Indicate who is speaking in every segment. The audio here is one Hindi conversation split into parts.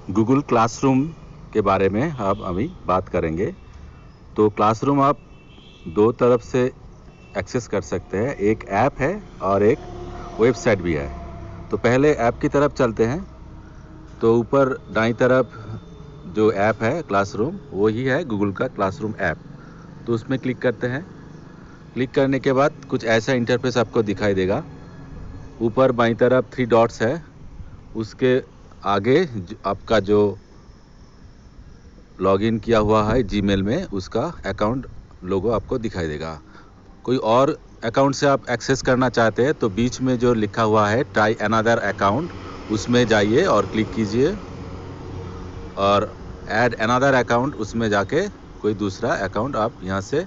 Speaker 1: गूगल क्लासरूम के बारे में अब अभी बात करेंगे। तो क्लासरूम आप दो तरफ से एक्सेस कर सकते हैं, एक ऐप है और एक वेबसाइट भी है। तो पहले ऐप की तरफ चलते हैं। तो ऊपर दाईं तरफ जो ऐप है क्लासरूम, वो ही है गूगल का क्लासरूम ऐप। तो उसमें क्लिक करते हैं। क्लिक करने के बाद कुछ ऐसा इंटरफेस आपको दिखाई देगा। ऊपर बाईं तरफ 3 डॉट्स है, उसके आगे आपका जो लॉगिन किया हुआ है जीमेल में, उसका अकाउंट लोगो आपको दिखाई देगा। कोई और अकाउंट से आप एक्सेस करना चाहते हैं तो बीच में जो लिखा हुआ है ट्राई अनदर अकाउंट, उसमें जाइए और क्लिक कीजिए और ऐड अनदर अकाउंट, उसमें जाके कोई दूसरा अकाउंट आप यहाँ से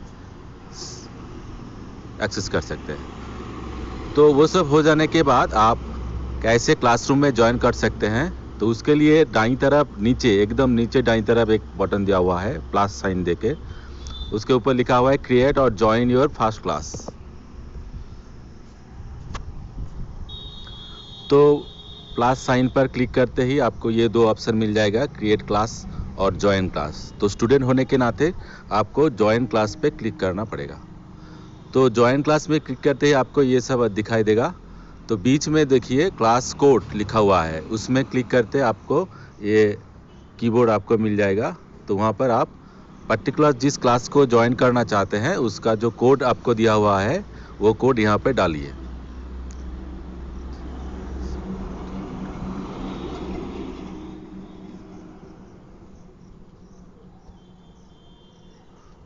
Speaker 1: एक्सेस कर सकते हैं। तो वो सब हो जाने के बाद आप कैसे क्लासरूम में ज्वाइन कर सकते हैं, तो उसके लिए दाईं तरफ नीचे, एकदम नीचे दाईं तरफ एक बटन दिया हुआ है प्लस साइन देके, उसके ऊपर लिखा हुआ है क्रिएट और ज्वाइन योर फर्स्ट क्लास। तो प्लस साइन पर क्लिक करते ही आपको ये दो ऑप्शन मिल जाएगा, क्रिएट क्लास और ज्वाइन क्लास। तो स्टूडेंट होने के नाते आपको ज्वाइन क्लास पे क्लिक करना पड़ेगा। तो ज्वाइन क्लास में क्लिक करते ही आपको ये सब दिखाई देगा। तो बीच में देखिए क्लास कोड लिखा हुआ है, उसमें क्लिक करते आपको ये कीबोर्ड आपको मिल जाएगा। तो वहाँ पर आप पर्टिकुलर जिस क्लास को ज्वाइन करना चाहते हैं उसका जो कोड आपको दिया हुआ है वो कोड यहाँ पे डालिए।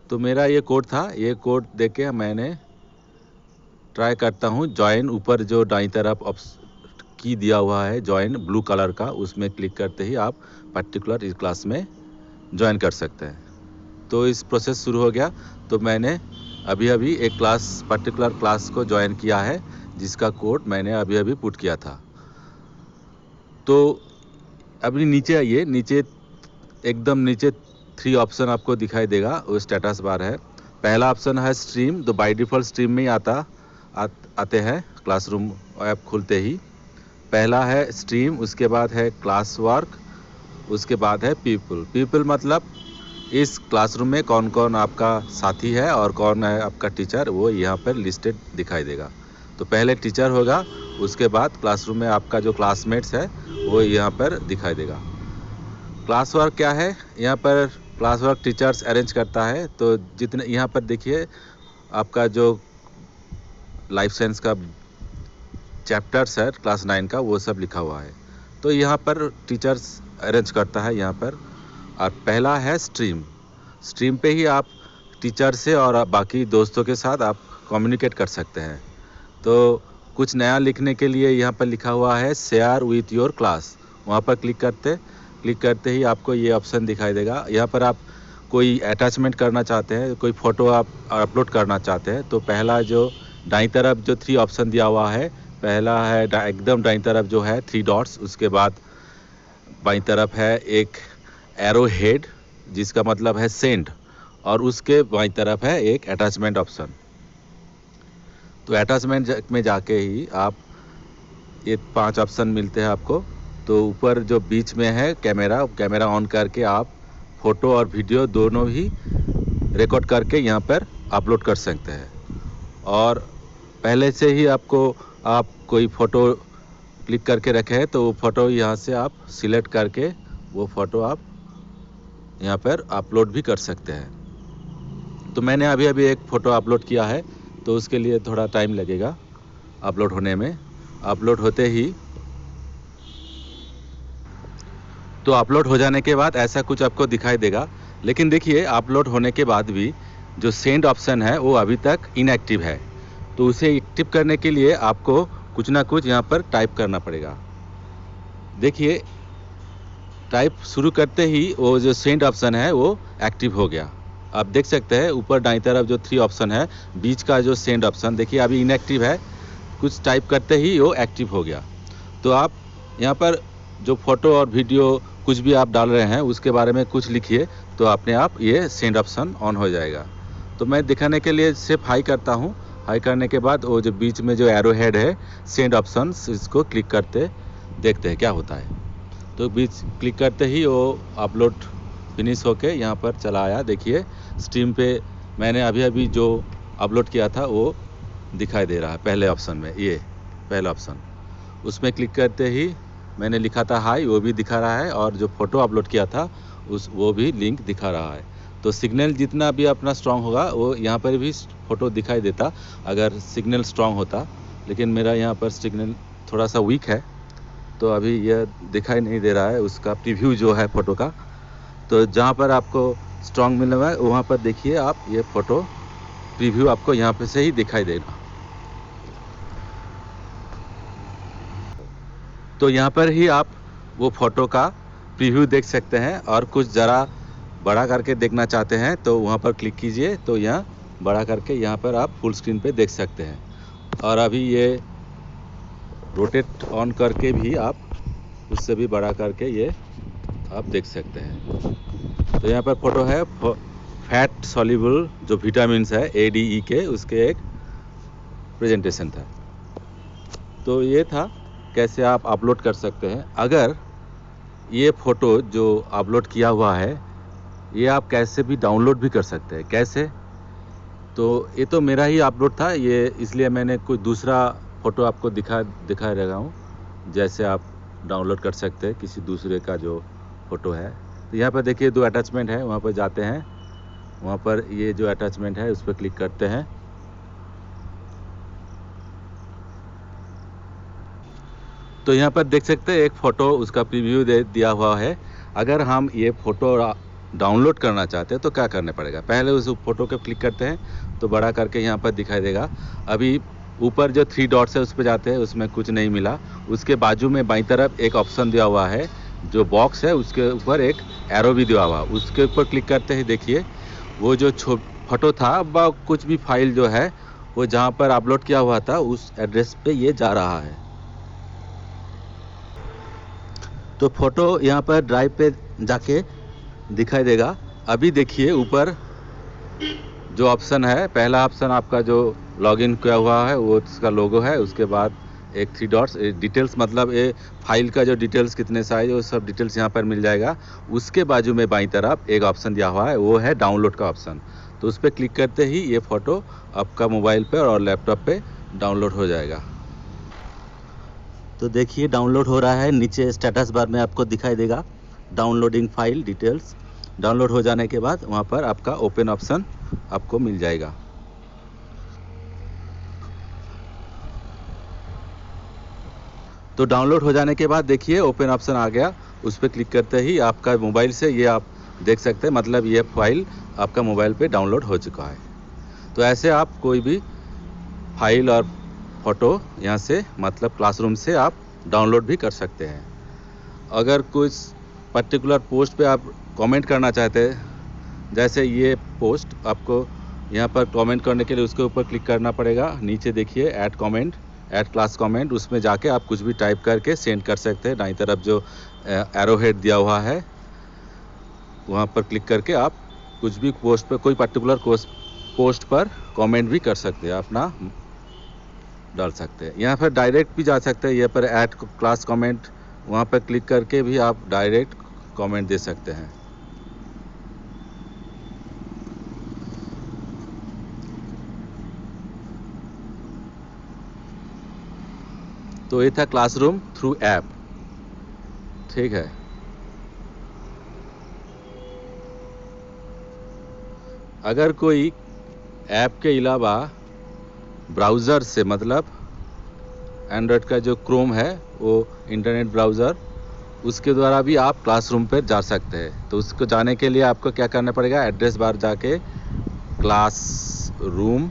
Speaker 1: तो मेरा ये कोड था, ये कोड देके मैंने ट्राई करता हूँ ज्वाइन। ऊपर जो दाईं तरफ की दिया हुआ है ज्वाइन ब्लू कलर का, उसमें क्लिक करते ही आप पर्टिकुलर इस क्लास में ज्वाइन कर सकते हैं। तो इस प्रोसेस शुरू हो गया। तो मैंने अभी एक पर्टिकुलर क्लास को ज्वाइन किया है, जिसका कोड मैंने अभी पुट किया था। तो अभी नीचे आइए, नीचे एकदम नीचे 3 ऑप्शन आपको दिखाई देगा, वो स्टेटस बार है। पहला ऑप्शन है स्ट्रीम, तो बाय डिफ़ॉल्ट स्ट्रीम में ही आते हैं क्लासरूम ऐप खुलते ही। पहला है स्ट्रीम, उसके बाद है क्लास वर्क, उसके बाद है पीपल मतलब इस क्लासरूम में कौन कौन आपका साथी है और कौन है आपका टीचर, वो यहाँ पर लिस्टेड दिखाई देगा। तो पहले टीचर होगा, उसके बाद क्लासरूम में आपका जो क्लासमेट्स है वो यहाँ पर दिखाई देगा। क्लास वर्क क्या है, यहाँ पर क्लास वर्क टीचर्स अरेंज करता है। तो जितने यहाँ पर देखिए आपका जो लाइफ साइंस का चैप्टर्स है क्लास 9 का, वो सब लिखा हुआ है। तो यहाँ पर टीचर्स अरेंज करता है यहाँ पर। और पहला है स्ट्रीम पे ही आप टीचर से और बाकी दोस्तों के साथ आप कम्युनिकेट कर सकते हैं। तो कुछ नया लिखने के लिए यहाँ पर लिखा हुआ है शेयर विथ योर क्लास, वहाँ पर क्लिक करते ही आपको ये ऑप्शन दिखाई देगा। यहाँ पर आप कोई अटैचमेंट करना चाहते हैं, कोई फ़ोटो आप अपलोड करना चाहते हैं, तो पहला जो दाईं तरफ जो 3 ऑप्शन दिया हुआ है, पहला है एकदम दाईं तरफ जो है 3 डॉट्स, उसके बाद बाईं तरफ है एक एरो हेड जिसका मतलब है सेंड, और उसके बाईं तरफ है एक अटैचमेंट ऑप्शन। तो अटैचमेंट में जाके ही आप ये 5 ऑप्शन मिलते हैं आपको। तो ऊपर जो बीच में है कैमरा ऑन करके आप फ़ोटो और वीडियो दोनों ही रिकॉर्ड करके यहाँ पर अपलोड कर सकते हैं। और पहले से ही आप कोई फ़ोटो क्लिक करके रखे हैं तो वो फ़ोटो यहाँ से आप सिलेक्ट करके वो फ़ोटो आप यहाँ पर अपलोड भी कर सकते हैं। तो मैंने अभी एक फ़ोटो अपलोड किया है, तो उसके लिए थोड़ा टाइम लगेगा अपलोड होने में। अपलोड होते ही तो अपलोड हो जाने के बाद ऐसा कुछ आपको दिखाई देगा। लेकिन देखिए अपलोड होने के बाद भी जो सेंड ऑप्शन है वो अभी तक इनएक्टिव है। तो उसे एक्टिव करने के लिए आपको कुछ ना कुछ यहाँ पर टाइप करना पड़ेगा। देखिए टाइप शुरू करते ही वो जो सेंड ऑप्शन है वो एक्टिव हो गया। आप देख सकते हैं ऊपर दाईं तरफ जो 3 ऑप्शन है, बीच का जो सेंड ऑप्शन देखिए अभी इनएक्टिव है, कुछ टाइप करते ही वो एक्टिव हो गया। तो आप यहाँ पर जो फ़ोटो और वीडियो कुछ भी आप डाल रहे हैं उसके बारे में कुछ लिखिए, तो अपने आप ये सेंड ऑप्शन ऑन हो जाएगा। तो मैं दिखाने के लिए सिर्फ हाई करता हूँ। हाई करने के बाद वो जो बीच में जो एरो हेड है सेंड ऑप्शन, इसको क्लिक करते देखते हैं क्या होता है। तो बीच क्लिक करते ही वो अपलोड फिनिश होके यहाँ पर चला आया। देखिए स्ट्रीम पे मैंने अभी अभी जो अपलोड किया था वो दिखाई दे रहा है पहले ऑप्शन में। ये पहला ऑप्शन, उसमें क्लिक करते ही मैंने लिखा था हाई, वो भी दिखा रहा है, और जो फ़ोटो अपलोड किया था वो भी लिंक दिखा रहा है। तो सिग्नल जितना भी अपना स्ट्रांग होगा वो यहाँ पर भी फ़ोटो दिखाई देता अगर सिग्नल स्ट्रांग होता, लेकिन मेरा यहाँ पर सिग्नल थोड़ा सा वीक है तो अभी यह दिखाई नहीं दे रहा है उसका प्रीव्यू जो है फ़ोटो का। तो जहाँ पर आपको स्ट्रांग मिल रहा है वहाँ पर देखिए आप, ये फ़ोटो प्रीव्यू आपको यहाँ पे से ही दिखाई देगा। तो यहाँ पर ही आप वो फ़ोटो का प्रीव्यू देख सकते हैं, और कुछ ज़रा बड़ा करके देखना चाहते हैं तो वहाँ पर क्लिक कीजिए, तो यहाँ बड़ा करके यहाँ पर आप फुल स्क्रीन पे देख सकते हैं। और अभी ये रोटेट ऑन करके भी आप उससे भी बड़ा करके ये आप देख सकते हैं। तो यहाँ पर फ़ोटो है फैट सॉल्युबल जो विटामिन्स है ADE के, उसके एक प्रेजेंटेशन था। तो ये था कैसे आप अपलोड कर सकते हैं। अगर ये फ़ोटो जो अपलोड किया हुआ है ये आप कैसे भी डाउनलोड भी कर सकते हैं। कैसे? तो ये तो मेरा ही अपलोड था ये, इसलिए मैंने कोई दूसरा फ़ोटो आपको दिखा रहा हूँ, जैसे आप डाउनलोड कर सकते हैं किसी दूसरे का जो फ़ोटो है। तो यहाँ पर देखिए 2 अटैचमेंट है, वहाँ पर जाते हैं, वहाँ पर ये जो अटैचमेंट है उस पर क्लिक करते हैं। तो यहाँ पर देख सकते हैं एक फ़ोटो उसका प्रीव्यू दे दिया हुआ है। अगर हम ये फ़ोटो डाउनलोड करना चाहते हैं तो क्या करना पड़ेगा, पहले उस फ़ोटो को क्लिक करते हैं तो बड़ा करके यहाँ पर दिखाई देगा। अभी ऊपर जो 3 डॉट्स है उस पर जाते हैं, उसमें कुछ नहीं मिला। उसके बाजू में बाईं तरफ एक ऑप्शन दिया हुआ है, जो बॉक्स है उसके ऊपर एक एरो भी दिया हुआ, उसके ऊपर क्लिक करते ही देखिए वो जो फ़ोटो था व कुछ भी फाइल जो है वो जहाँ पर अपलोड किया हुआ था उस एड्रेस पे ये जा रहा है। तो फ़ोटो यहाँ पर ड्राइव पे जाके दिखाई देगा। अभी देखिए ऊपर जो ऑप्शन है, पहला ऑप्शन आपका जो लॉगिन किया हुआ है वो उसका लोगो है, उसके बाद एक 3 डॉट्स डिटेल्स, मतलब ये फाइल का जो डिटेल्स कितने साइज वो सब डिटेल्स यहाँ पर मिल जाएगा। उसके बाजू में बाईं तरफ एक ऑप्शन दिया हुआ है, वो है डाउनलोड का ऑप्शन। तो उस पर क्लिक करते ही ये फ़ोटो आपका मोबाइल पे और लैपटॉप पे डाउनलोड हो जाएगा। तो देखिए डाउनलोड हो रहा है, नीचे स्टेटस बार में आपको दिखाई देगा डाउनलोडिंग फाइल डिटेल्स। डाउनलोड हो जाने के बाद वहाँ पर आपका ओपन ऑप्शन आपको मिल जाएगा। तो डाउनलोड हो जाने के बाद देखिए ओपन ऑप्शन आ गया, उस पर क्लिक करते ही आपका मोबाइल से ये आप देख सकते हैं, मतलब ये फाइल आपका मोबाइल पे डाउनलोड हो चुका है। तो ऐसे आप कोई भी फाइल और फ़ोटो यहाँ से, मतलब क्लासरूम से आप डाउनलोड भी कर सकते हैं। अगर कुछ पर्टिकुलर पोस्ट पे आप कमेंट करना चाहते हैं, जैसे ये पोस्ट, आपको यहाँ पर कमेंट करने के लिए उसके ऊपर क्लिक करना पड़ेगा। नीचे देखिए add comment, add class comment, उसमें जाके आप कुछ भी टाइप करके सेंड कर सकते हैं। दाईं तरफ जो एरो हेड दिया हुआ है वहाँ पर क्लिक करके आप कुछ भी पोस्ट पर, कोई पर्टिकुलर पोस्ट पर कमेंट भी कर सकते हैं, अपना डाल सकते हैं। यहाँ पर डायरेक्ट भी जा सकते हैं, यहाँ पर ऐड क्लास कमेंट, वहाँ पर क्लिक करके भी आप डायरेक्ट कमेंट दे सकते हैं। तो ये था क्लासरूम थ्रू ऐप, ठीक है। अगर कोई ऐप के अलावा ब्राउज़र से, मतलब एंड्रॉयड का जो क्रोम है वो इंटरनेट ब्राउज़र, उसके द्वारा भी आप क्लासरूम पर जा सकते हैं। तो उसको जाने के लिए आपको क्या करना पड़ेगा, एड्रेस बार जाके क्लासरूम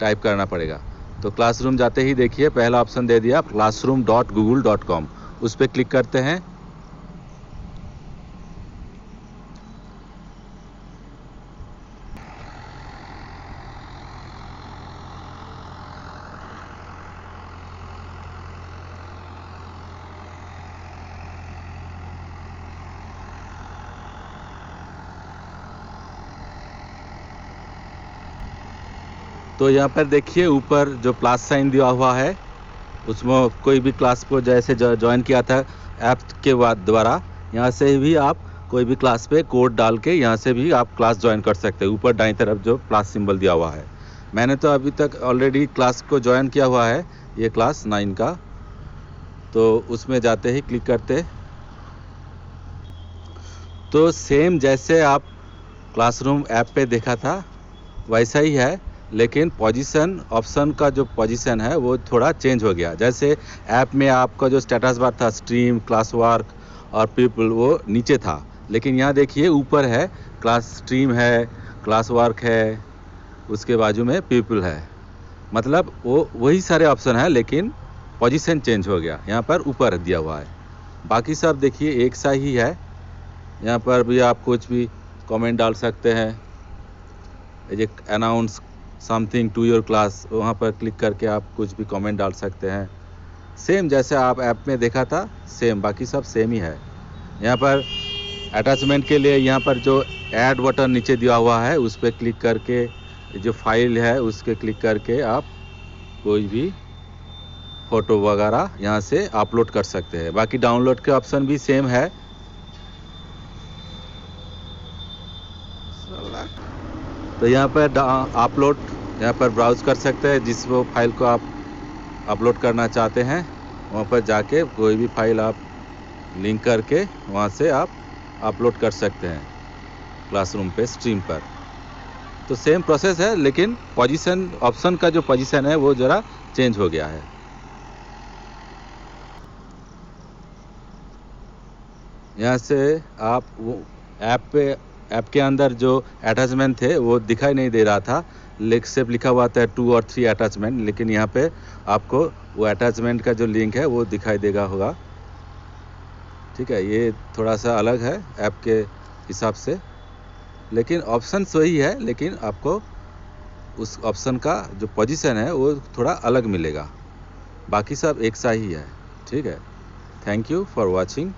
Speaker 1: टाइप करना पड़ेगा। तो क्लासरूम जाते ही देखिए पहला ऑप्शन दे दिया classroom.google.com, उस पर क्लिक करते हैं। तो यहाँ पर देखिए ऊपर जो प्लस साइन दिया हुआ है उसमें कोई भी क्लास को जैसे ज्वाइन किया था ऐप के द्वारा, यहाँ से भी आप कोई भी क्लास पे कोड डाल के यहाँ से भी आप क्लास ज्वाइन कर सकते हैं। ऊपर दाईं तरफ जो प्लस सिंबल दिया हुआ है, मैंने तो अभी तक ऑलरेडी क्लास को ज्वाइन किया हुआ है, ये क्लास 9 का। तो उसमें जाते ही क्लिक करते, तो सेम जैसे आप क्लासरूम ऐप पे देखा था वैसा ही है, लेकिन पोजीशन ऑप्शन का जो पोजीशन है वो थोड़ा चेंज हो गया। जैसे ऐप में आपका जो स्टेटस बार था स्ट्रीम, क्लास वर्क और पीपल, वो नीचे था, लेकिन यहाँ देखिए ऊपर है, क्लास स्ट्रीम है, क्लास वर्क है, उसके बाजू में पीपल है। मतलब वो वही सारे ऑप्शन है, लेकिन पोजीशन चेंज हो गया, यहाँ पर ऊपर दिया हुआ है। बाकी सब देखिए एक सा ही है। यहाँ पर भी आप कुछ भी कमेंट डाल सकते हैं, ये announce something to your class, वहाँ पर क्लिक करके आप कुछ भी कमेंट डाल सकते हैं। सेम जैसे आप ऐप में देखा था सेम, बाकी सब सेम ही है। यहाँ पर अटैचमेंट के लिए यहाँ पर जो ऐड बटन नीचे दिया हुआ है उस पर क्लिक करके, जो फाइल है उसके क्लिक करके आप कोई भी फ़ोटो वगैरह यहाँ से अपलोड कर सकते हैं। बाकी डाउनलोड के ऑप्शन भी सेम है। तो यहाँ पर अपलोड, यहाँ पर ब्राउज कर सकते हैं, जिस वो फाइल को आप अपलोड करना चाहते हैं वहाँ पर जाके कोई भी फाइल आप लिंक करके वहाँ से आप अपलोड कर सकते हैं क्लासरूम पे, स्ट्रीम पर। तो सेम प्रोसेस है, लेकिन पोजीशन ऑप्शन का जो पोजीशन है वो ज़रा चेंज हो गया है। यहाँ से आप वो ऐप के अंदर जो अटैचमेंट थे वो दिखाई नहीं दे रहा था, सिर्फ लिखा हुआ था 2 और 3 अटैचमेंट, लेकिन यहाँ पे आपको वो अटैचमेंट का जो लिंक है वो दिखाई देगा होगा। ठीक है, ये थोड़ा सा अलग है ऐप के हिसाब से, लेकिन ऑप्शन वही है, लेकिन आपको उस ऑप्शन का जो पोजीशन है वो थोड़ा अलग मिलेगा। बाकी सब एक सा ही है। ठीक है, थैंक यू फॉर वॉचिंग।